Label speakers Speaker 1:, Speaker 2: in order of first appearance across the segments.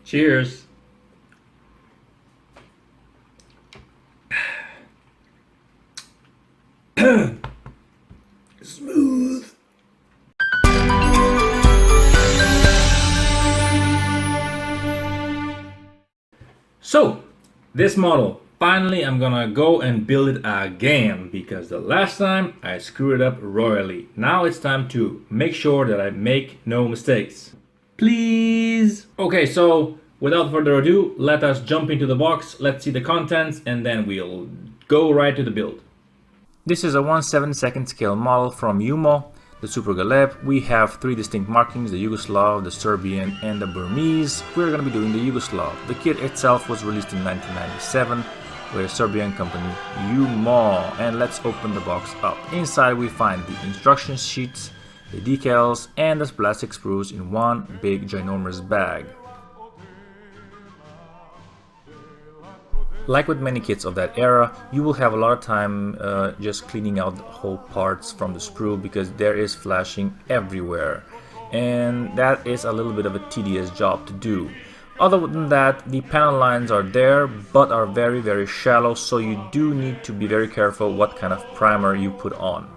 Speaker 1: Cheers. Smooth. So, this model, finally I'm gonna go and build it again, because the last time I screwed it up royally. Now it's time to make sure that I make no mistakes. Please! Okay, so without further ado, let us jump into the box, let's see the contents, and then we'll go right to the build. This is a 1/7 scale model from YUMO, the Super Galeb. We have three distinct markings, the Yugoslav, the Serbian, and the Burmese. We're going to be doing the Yugoslav. The kit itself was released in 1997 by a Serbian company, YUMO. And let's open the box up. Inside we find the instruction sheets, the decals, and the plastic sprues in one big ginormous bag. Like with many kits of that era, you will have a lot of time just cleaning out the whole parts from the sprue, because there is flashing everywhere, and that is a little bit of a tedious job to do. Other than that, the panel lines are there, but are very shallow, so you do need to be very careful what kind of primer you put on.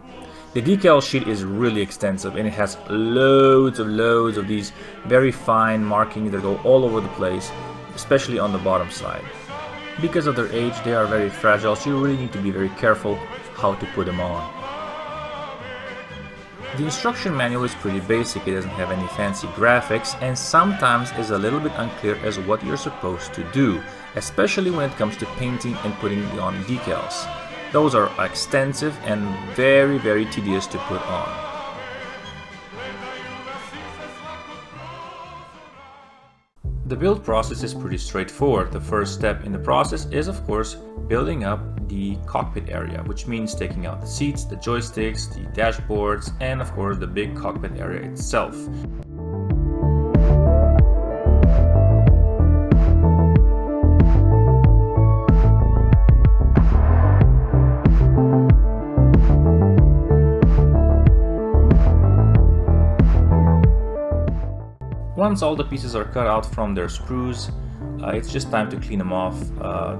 Speaker 1: The decal sheet is really extensive, and it has loads of these very fine markings that go all over the place, especially on the bottom side. Because of their age, they are very fragile, so you really need to be very careful how to put them on. The instruction manual is pretty basic, it doesn't have any fancy graphics, and sometimes is a little bit unclear as what you're supposed to do, especially when it comes to painting and putting on decals. Those are extensive and very tedious to put on. The build process is pretty straightforward. The first step in the process is, of course, building up the cockpit area, which means taking out the seats, the joysticks, the dashboards, and of course the big cockpit area itself. Once all the pieces are cut out from their sprues, it's just time to clean them off.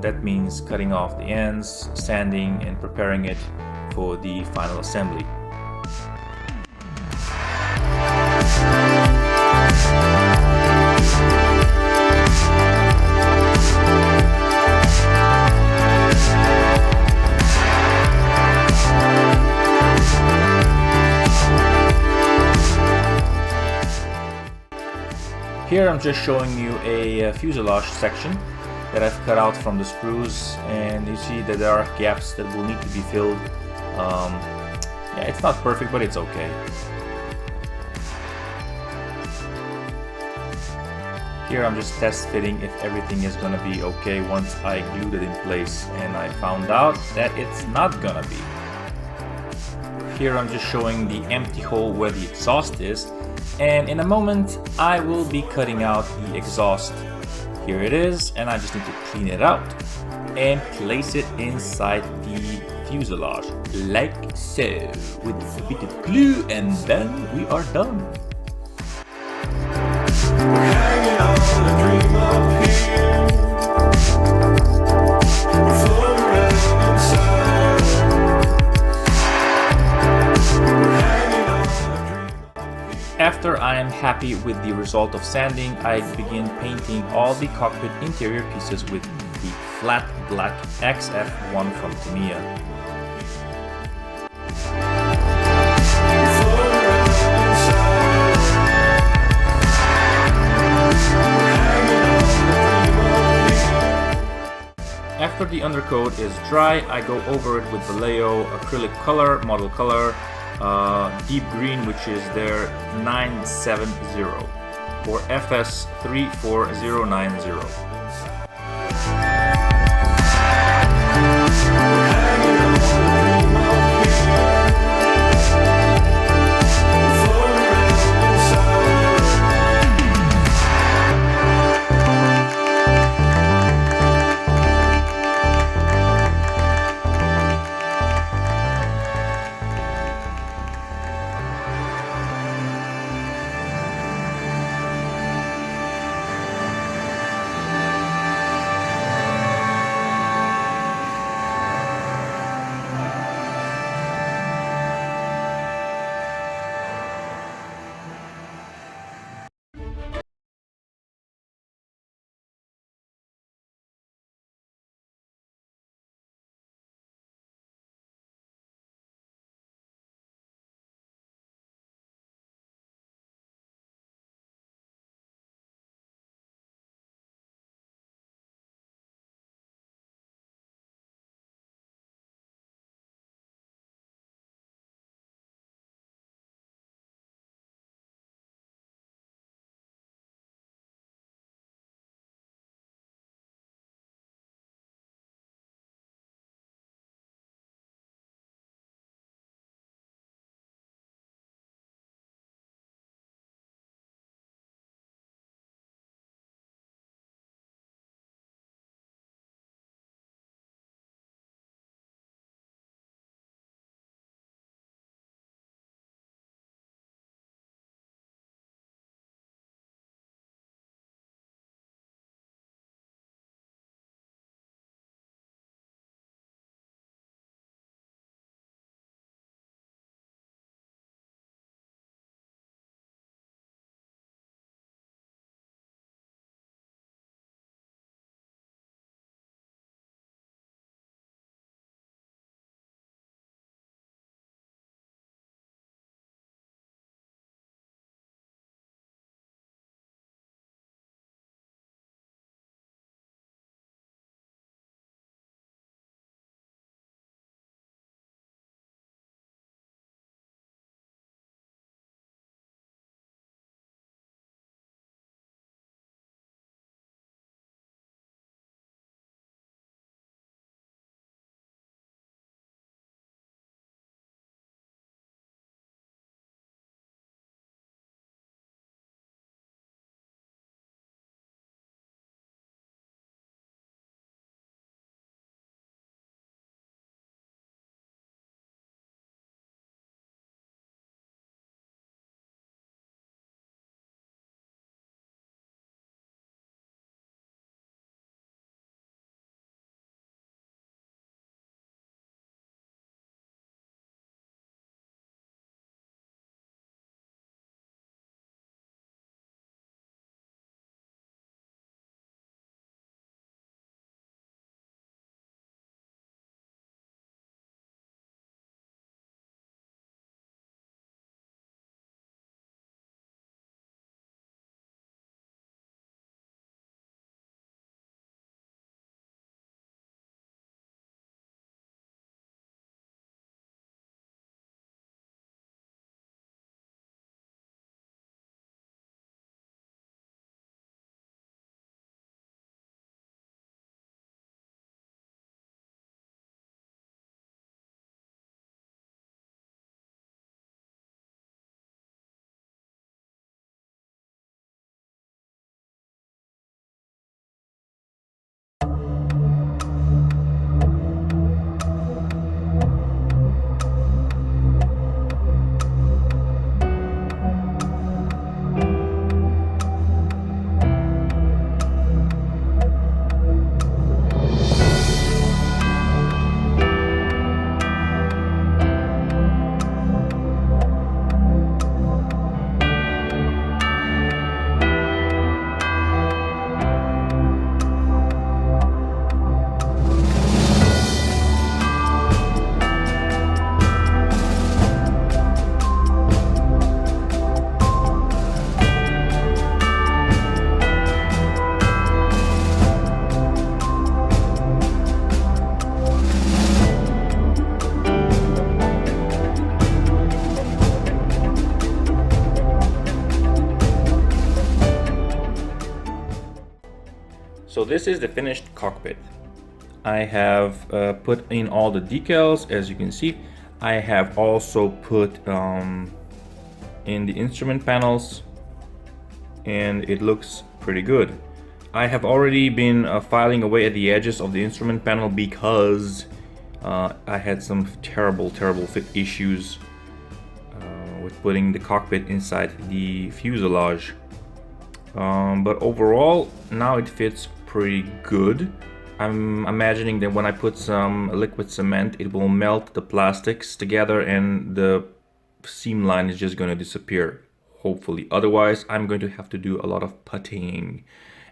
Speaker 1: That means cutting off the ends, sanding, and preparing it for the final assembly. Here I'm just showing you a fuselage section that I've cut out from the sprues, and you see that there are gaps that will need to be filled. Yeah, it's not perfect, but it's okay. Here I'm just test fitting if everything is gonna be okay once I glued it in place, and I found out that it's not gonna be. Here I'm just showing the empty hole where the exhaust is, and in a moment I will be cutting out the exhaust. Here it is, and I just need to clean it out and place it inside the fuselage, like so, with a bit of glue, and then we are done. We're hanging on a dream up here. We float around inside. We're hanging on a dream up here. After I am happy with the result of sanding, I begin painting all the cockpit interior pieces with the flat black XF1 from Tamiya. After the undercoat is dry, I go over it with Vallejo acrylic color, model color, deep green, which is their 970 or FS 34090. So this is the finished cockpit. I have put in all the decals, as you can see. I have also put in the instrument panels, and it looks pretty good. I have already been filing away at the edges of the instrument panel because I had some terrible fit issues with putting the cockpit inside the fuselage. But overall, now it fits pretty good. I'm imagining that when I put some liquid cement, it will melt the plastics together and the seam line is just going to disappear, hopefully. Otherwise, I'm going to have to do a lot of puttying.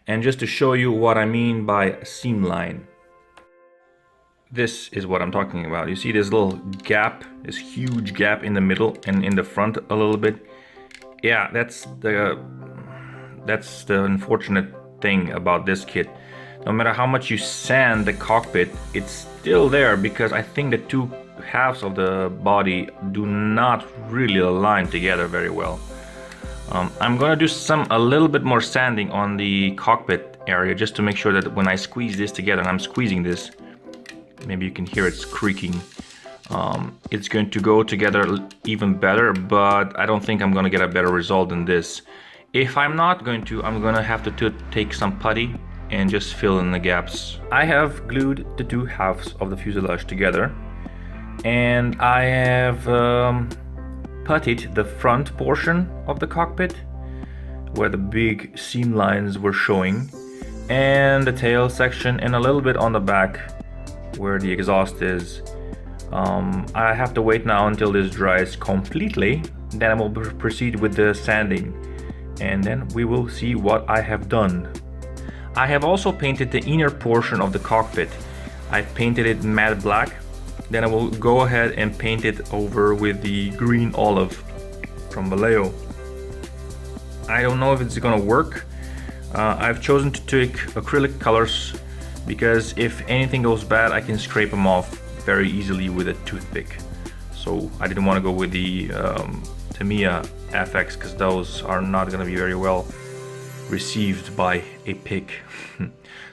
Speaker 1: And just to show you what I mean by a seam line, this is what I'm talking about. You see this little gap, this huge gap in the middle and in the front a little bit. Yeah, that's the unfortunate thing about this kit. No matter how much you sand the cockpit, it's still there because I think the two halves of the body do not really align together very well. I'm gonna do a little bit more sanding on the cockpit area just to make sure that when I squeeze this together, and I'm squeezing this, maybe you can hear it's creaking, it's going to go together even better, but I don't think I'm gonna get a better result than this. If I'm not going to, I'm gonna have to take some putty and just fill in the gaps. I have glued the two halves of the fuselage together, and I have puttied the front portion of the cockpit where the big seam lines were showing, and the tail section, and a little bit on the back where the exhaust is. I have to wait now until this dries completely, then I will proceed with the sanding, and then we will see what I have done. I have also painted the inner portion of the cockpit. I've painted it matte black. Then I will go ahead and paint it over with the green olive from Vallejo. I don't know if it's gonna work. I've chosen to take acrylic colors because if anything goes bad, I can scrape them off very easily with a toothpick. So I didn't want to go with the Tamiya FX because those are not gonna be very well received by a pick.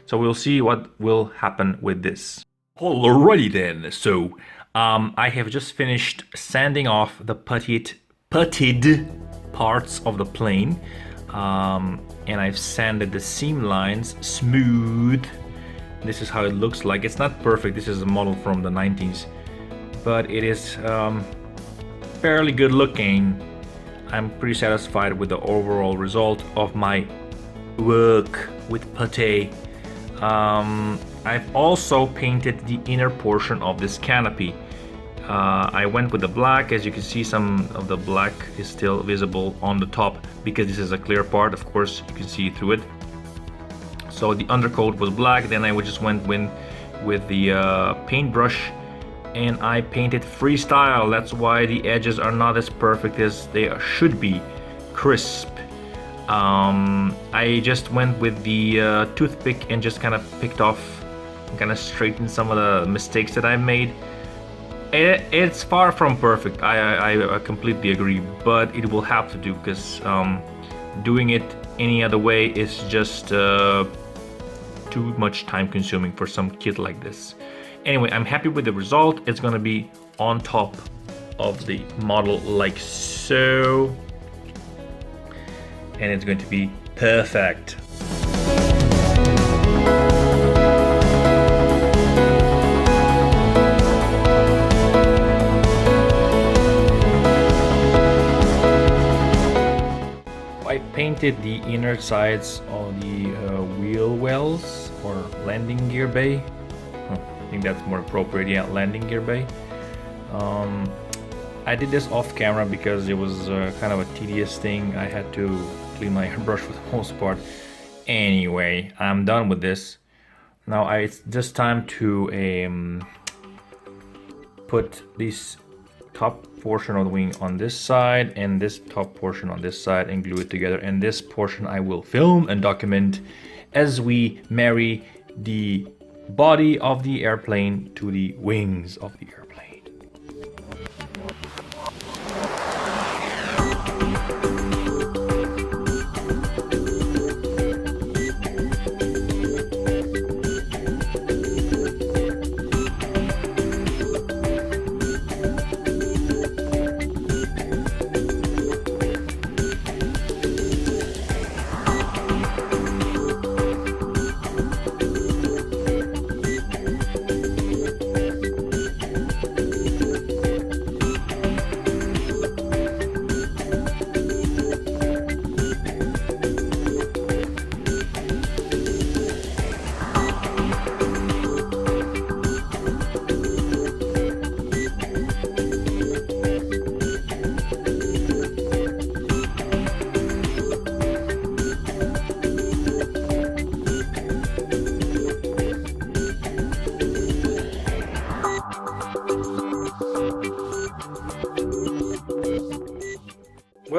Speaker 1: So we'll see what will happen with this. Alrighty then, so I have just finished sanding off the puttied parts of the plane, and I've sanded the seam lines smooth. This is how it looks like. It's not perfect, this is a model from the 90s, but it is fairly good looking. I'm pretty satisfied with the overall result of my work with putty. I've also painted the inner portion of this canopy. I went with the black. As you can see, some of the black is still visible on the top because this is a clear part. Of course, you can see through it. So the undercoat was black. Then I just went with the paintbrush and I painted freestyle. That's why the edges are not as perfect as they should be, crisp. I just went with the toothpick and just kind of picked off, kind of straightened some of the mistakes that I made. It's far from perfect, I completely agree, but it will have to do because doing it any other way is just too much time consuming for some kit like this. Anyway, I'm happy with the result. It's gonna be on top of the model like so, and it's going to be perfect. I painted the inner sides of the wheel wells or landing gear bay. I think that's more appropriate, yeah, landing gear bay. I did this off camera because it was kind of a tedious thing. I had to clean my airbrush for the most part. Anyway, I'm done with this. Now it's just time to put this top portion of the wing on this side and this top portion on this side and glue it together. And this portion I will film and document as we marry the body of the airplane to the wings of the airplane.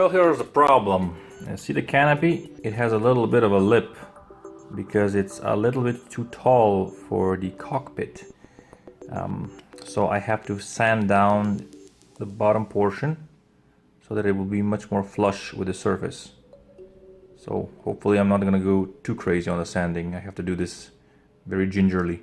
Speaker 1: Well, here's the problem. See the canopy? It has a little bit of a lip because it's a little bit too tall for the cockpit. So I have to sand down the bottom portion so that it will be much more flush with the surface. So hopefully I'm not gonna go too crazy on the sanding. I have to do this very gingerly.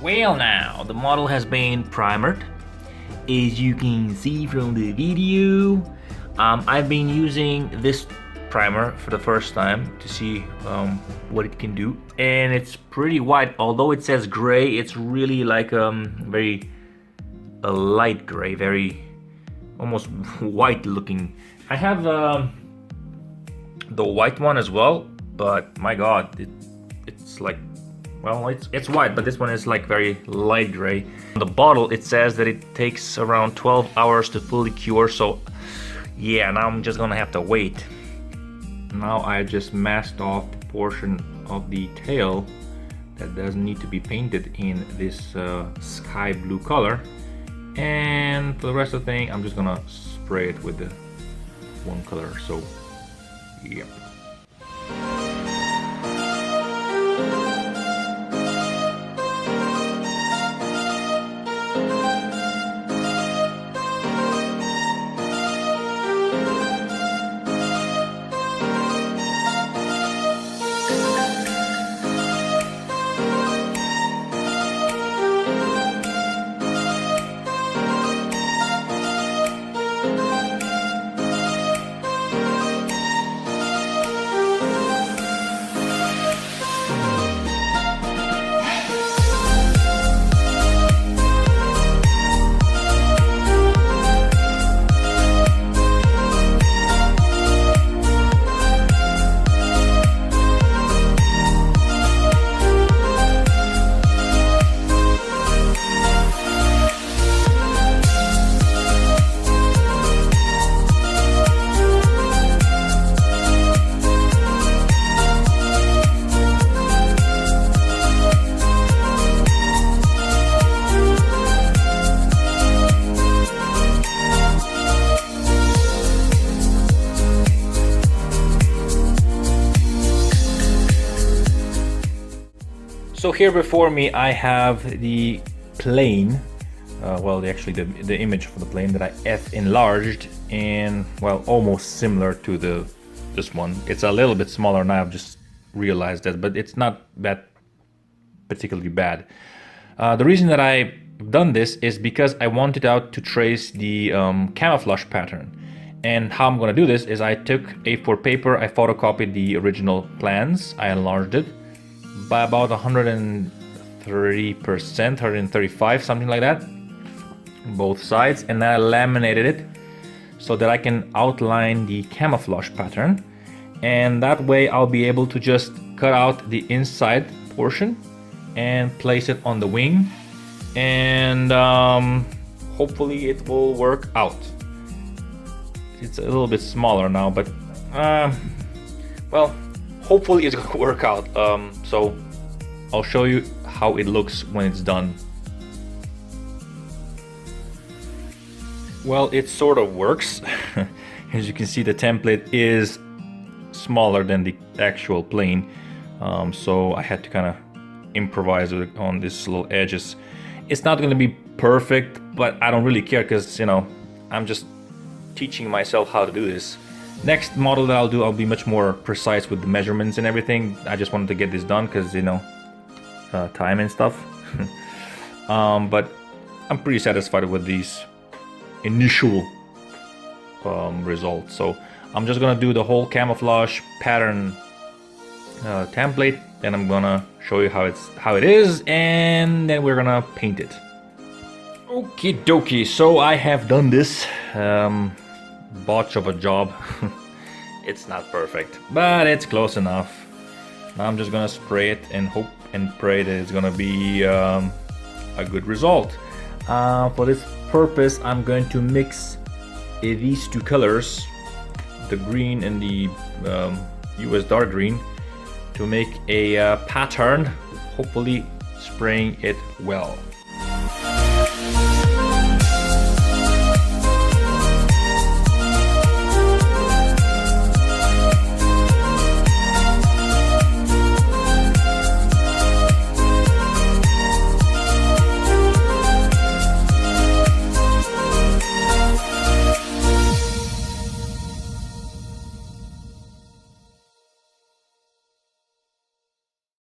Speaker 1: Well, now the model has been primered, as you can see from the video. I've been using this primer for the first time to see what it can do, and it's pretty white. Although it says gray, it's really like very light gray, very almost white looking. I have the white one as well, but my god, it's like, well, it's white, but this one is like very light gray. On the bottle it says that it takes around 12 hours to fully cure, so yeah, now I'm just gonna have to wait. Now I just masked off the portion of the tail that doesn't need to be painted in this sky blue color, and for the rest of the thing I'm just gonna spray it with the one color. So yep. So here before me I have the plane, actually the image for the plane that I enlarged, and well, almost similar to this one. It's a little bit smaller now, I've just realized that, but it's not that particularly bad. The reason that I've done this is because I wanted out to trace the camouflage pattern. And how I'm going to do this is I took A4 paper, I photocopied the original plans, I enlarged it by about 130%, 135, something like that, both sides, and then I laminated it so that I can outline the camouflage pattern, and that way I'll be able to just cut out the inside portion and place it on the wing, and hopefully it will work out. It's a little bit smaller now, but well, hopefully it's gonna work out. So I'll show you how it looks when it's done. Well, it sort of works. As you can see, the template is smaller than the actual plane, so I had to kind of improvise on these little edges. It's not going to be perfect, but I don't really care because, you know, I'm just teaching myself how to do this. Next model that I'll do, I'll be much more precise with the measurements and everything. I just wanted to get this done because, you know, time and stuff. But I'm pretty satisfied with these initial results. So I'm just gonna do the whole camouflage pattern template, and I'm gonna show you how it is, and then we're gonna paint it. Okie dokie, so I have done this botch of a job. It's not perfect, but it's close enough. Now I'm just gonna spray it and hope and pray that it's gonna be a good result. For this purpose, I'm going to mix these two colors, the green and the US dark green, to make a pattern, hopefully spraying it well.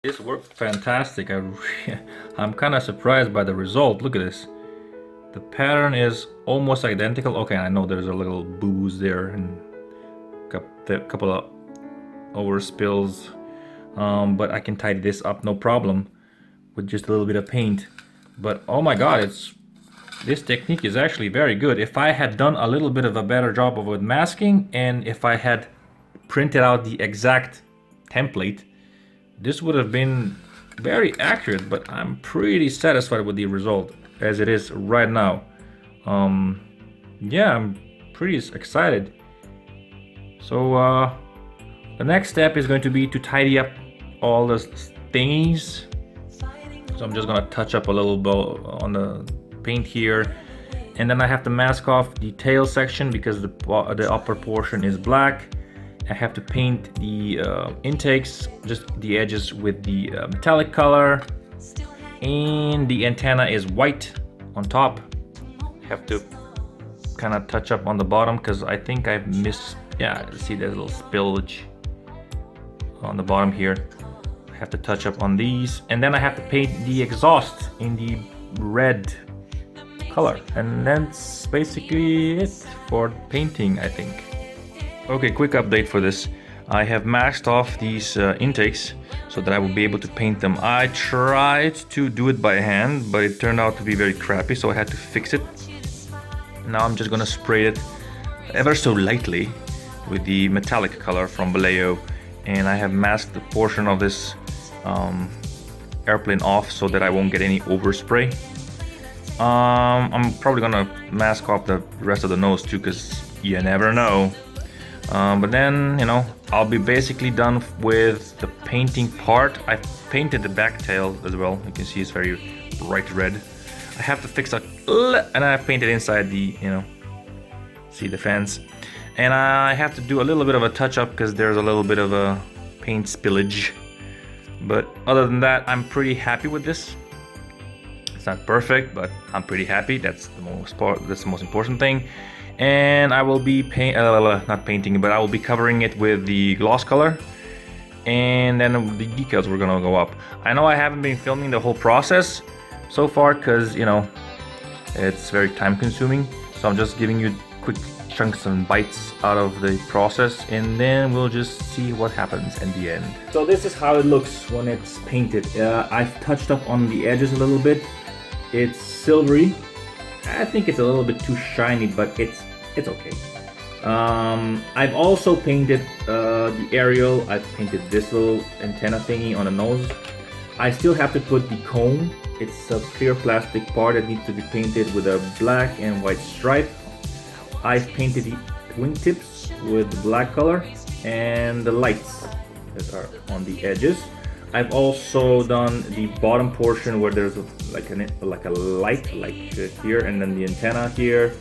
Speaker 1: This worked fantastic. I'm kind of surprised by the result. Look at this. The pattern is almost identical. Okay, I know there's a little booze there and a couple of overspills, but I can tidy this up no problem with just a little bit of paint. But oh my god, this technique is actually very good. If I had done a little bit of a better job of masking, and if I had printed out the exact template, this would have been very accurate, but I'm pretty satisfied with the result as it is right now. Yeah, I'm pretty excited. So the next step is going to be to tidy up all the things. So I'm just gonna touch up a little bit on the paint here, and then I have to mask off the tail section because the upper portion is black. I have to paint the intakes, just the edges, with the metallic color, and the antenna is white on top. I have to kind of touch up on the bottom because I think I missed, yeah, see there's a little spillage on the bottom here. I have to touch up on these, and then I have to paint the exhaust in the red color, and that's basically it for painting, I think. Okay, quick update for this. I have masked off these intakes so that I will be able to paint them. I tried to do it by hand, but it turned out to be very crappy, so I had to fix it. Now I'm just gonna spray it ever so lightly with the metallic color from Vallejo, and I have masked the portion of this airplane off so that I won't get any overspray. I'm probably gonna mask off the rest of the nose too, because you never know. But then, you know, I'll be basically done with the painting part. I painted the back tail as well. You can see it's very bright red. I have to fix and I painted inside the, you know, see the fence. And I have to do a little bit of a touch up because there's a little bit of a paint spillage. But other than that, I'm pretty happy with this. It's not perfect, but I'm pretty happy. That's the most important thing. And I will be not painting, but I will be covering it with the gloss color. And then the decals were gonna go up. I know I haven't been filming the whole process so far because, you know, it's very time consuming. So I'm just giving you quick chunks and bites out of the process, and then we'll just see what happens in the end. So this is how it looks when it's painted. I've touched up on the edges a little bit. It's silvery. I think it's a little bit too shiny, but it's okay. I've also painted the aerial. I've painted this little antenna thingy on the nose. I still have to put the cone. It's a clear plastic part that needs to be painted with a black and white stripe. I've painted the wingtips with the black color and the lights that are on the edges. I've also done the bottom portion where there's like a light here, and then the antenna here.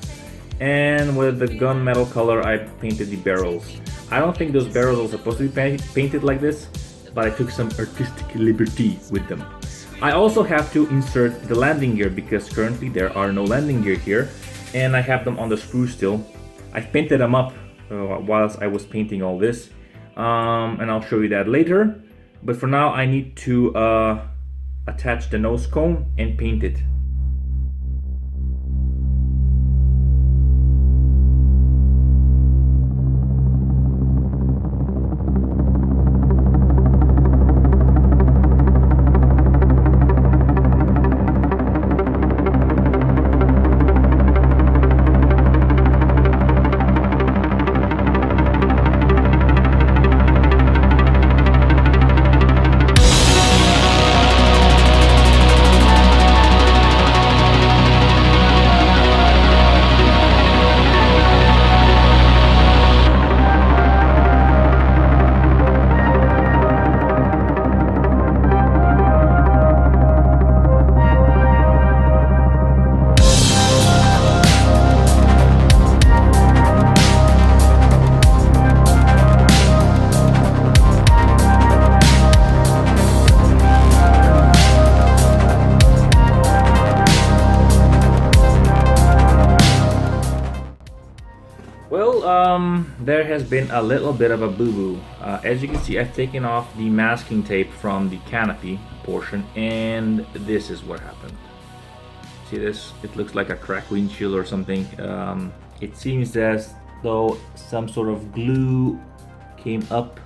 Speaker 1: And with the gunmetal color, I painted the barrels. I don't think those barrels are supposed to be painted like this, but I took some artistic liberty with them. I also have to insert the landing gear because currently there are no landing gear here, and I have them on the screw still. I painted them up whilst I was painting all this, and I'll show you that later. But for now, I need to attach the nose cone and paint it. There has been a little bit of a boo-boo. As you can see, I've taken off the masking tape from the canopy portion, and this is what happened. See this? It looks like a cracked windshield or something. It seems as though some sort of glue came up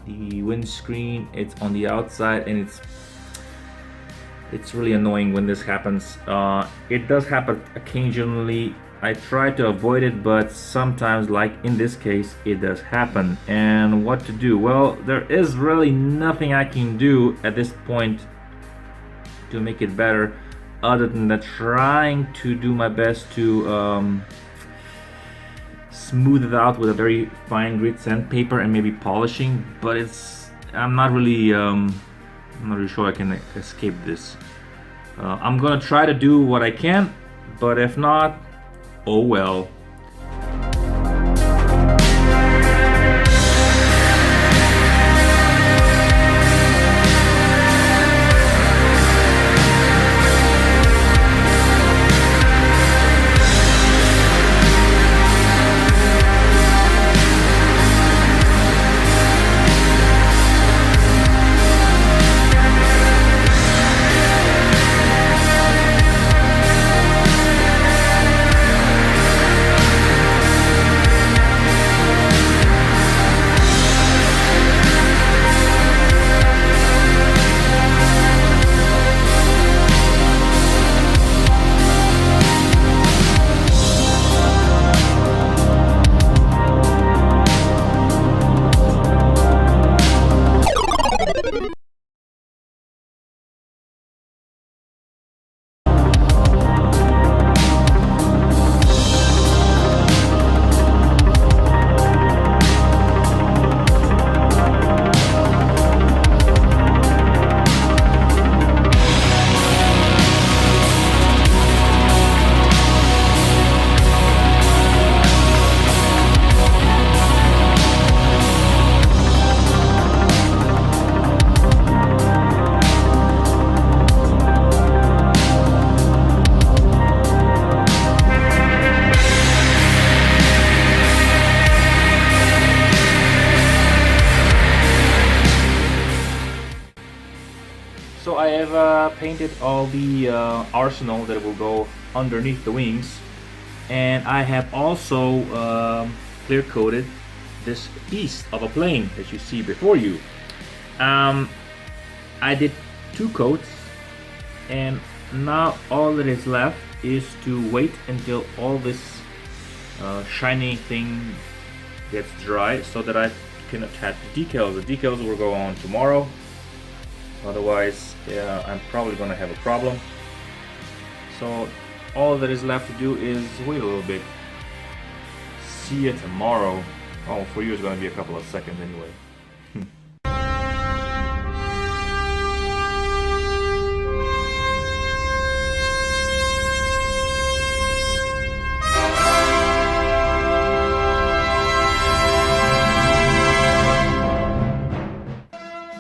Speaker 1: the windscreen. It's on the outside, and it's really annoying when this happens. It does happen occasionally. I try to avoid it, but sometimes, like in this case, it does happen. And what to do? Well, there is really nothing I can do at this point to make it better, other than that trying to do my best to smooth it out with a very fine grit sandpaper and maybe polishing. But I'm not really sure I can escape this. I'm gonna try to do what I can, but if not, oh well. I've painted all the arsenal that will go underneath the wings, and I have also clear coated this piece of a plane that you see before you. I did 2 coats, and now all that is left is to wait until all this shiny thing gets dry so that I can attach the decals. The decals will go on tomorrow, otherwise I'm probably gonna have a problem. So all that is left to do is wait a little bit. See you tomorrow. Oh, for you it's gonna be a couple of seconds anyway.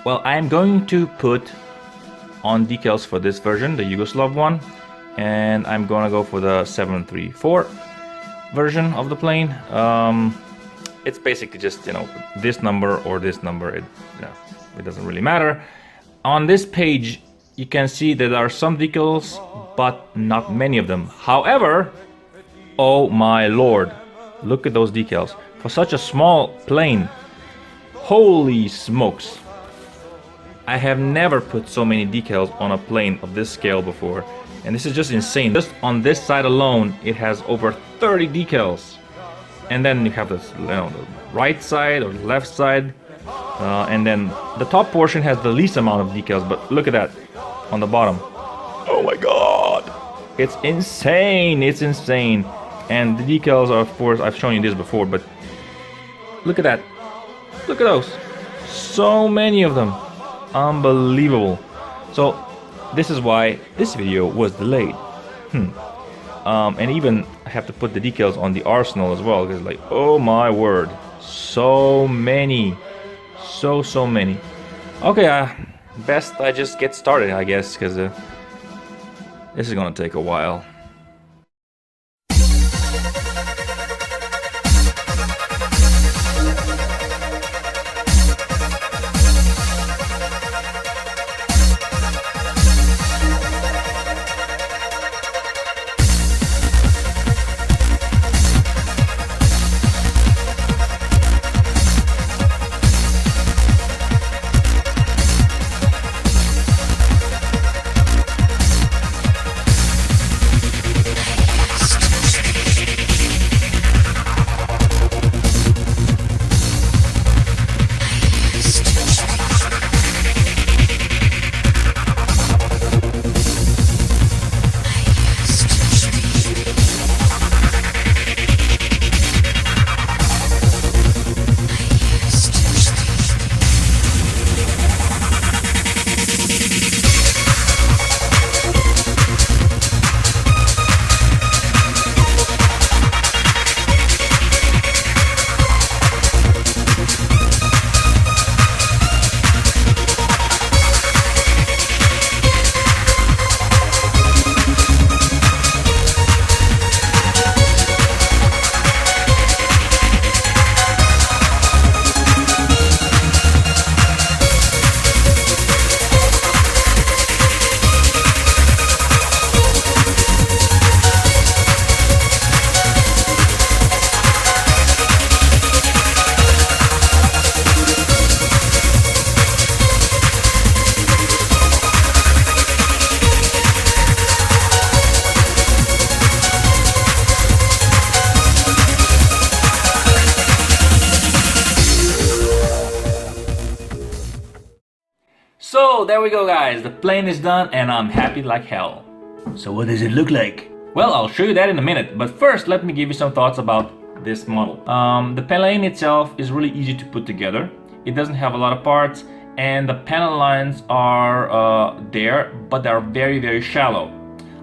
Speaker 1: Well, I'm going to put on decals for this version, the Yugoslav one, and I'm gonna go for the 734 version of the plane. It's basically just, you know, this number or this number. It doesn't really matter. On this page, you can see that there are some decals, but not many of them. However, oh my lord, look at those decals. For such a small plane, holy smokes. I have never put so many decals on a plane of this scale before, and this is just insane. Just on this side alone, it has over 30 decals. And then you have this, you know, the right side or the left side, and then the top portion has the least amount of decals. But look at that on the bottom. Oh my god, it's insane! It's insane. And the decals are, of course, I've shown you this before, but look at that. Look at those. So many of them. Unbelievable. So this is why this video was delayed. And even I have to put the decals on the arsenal as well, because like, oh my word, so many, so many. Okay, best I just get started, I guess, because this is gonna take a while. So there we go guys, the plane is done and I'm happy like hell. So what does it look like? Well, I'll show you that in a minute, but first let me give you some thoughts about this model. The plane itself is really easy to put together. It doesn't have a lot of parts and the panel lines are there, but they're very shallow.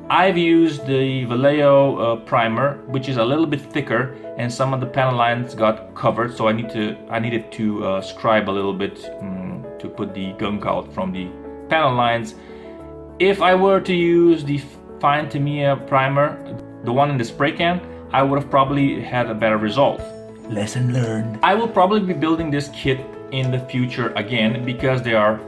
Speaker 1: I've used the Vallejo primer, which is a little bit thicker, and some of the panel lines got covered, so I needed to scribe a little bit to put the gunk out from the panel lines. If I were to use the fine Tamiya primer, the one in the spray can, I would have probably had a better result. Lesson learned. I will probably be building this kit in the future again because there's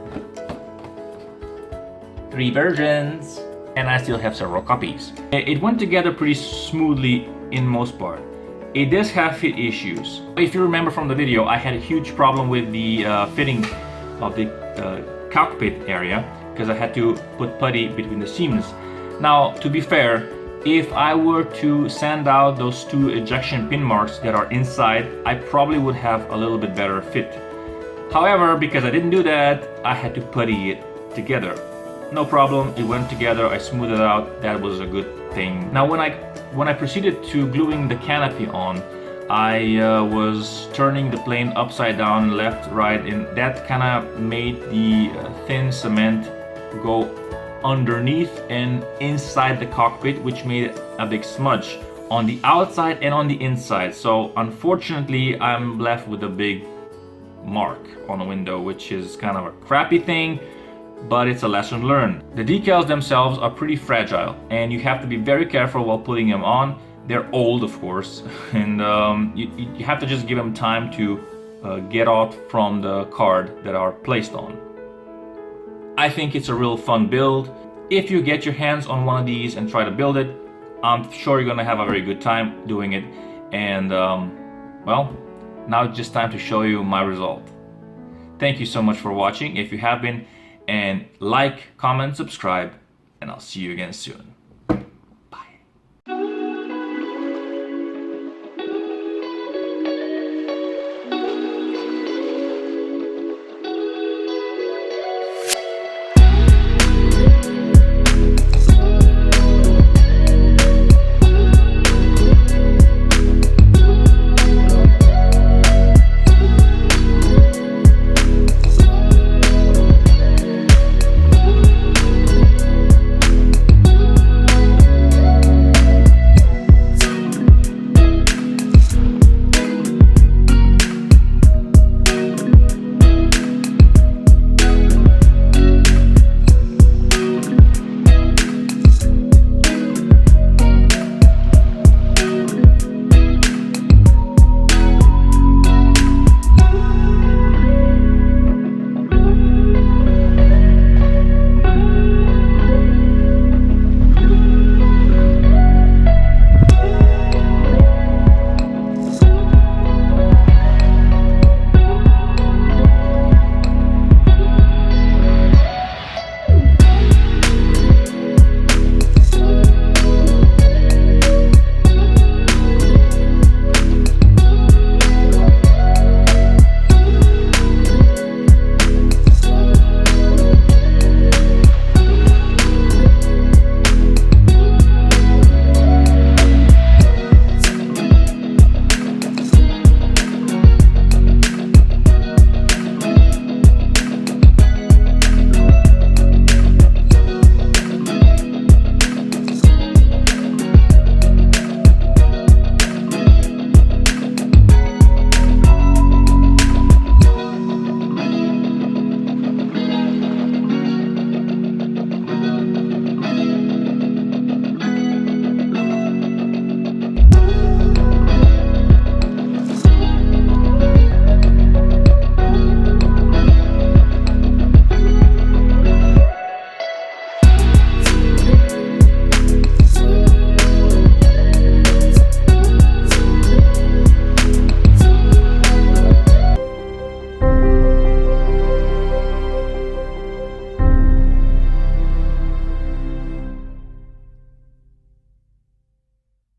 Speaker 1: 3 versions, and I still have several copies. It went together pretty smoothly in most part. It does have fit issues. If you remember from the video, I had a huge problem with the fitting of the cockpit area because I had to put putty between the seams. Now, to be fair, if I were to sand out those 2 ejection pin marks that are inside, I probably would have a little bit better fit. However, because I didn't do that, I had to putty it together. No problem, it went together, I smoothed it out, that was a good thing. Now when I proceeded to gluing the canopy on, I was turning the plane upside down, left, right, and that kind of made the thin cement go underneath and inside the cockpit, which made a big smudge on the outside and on the inside. So unfortunately, I'm left with a big mark on the window, which is kind of a crappy thing, but it's a lesson learned. The decals themselves are pretty fragile and you have to be very careful while putting them on. They're old, of course, and you have to just give them time to get out from the card that are placed on. I think it's a real fun build. If you get your hands on one of these and try to build it, I'm sure you're gonna have a very good time doing it. And well, now it's just time to show you my result. Thank you so much for watching. If you have been, and like, comment, subscribe, and I'll see you again soon.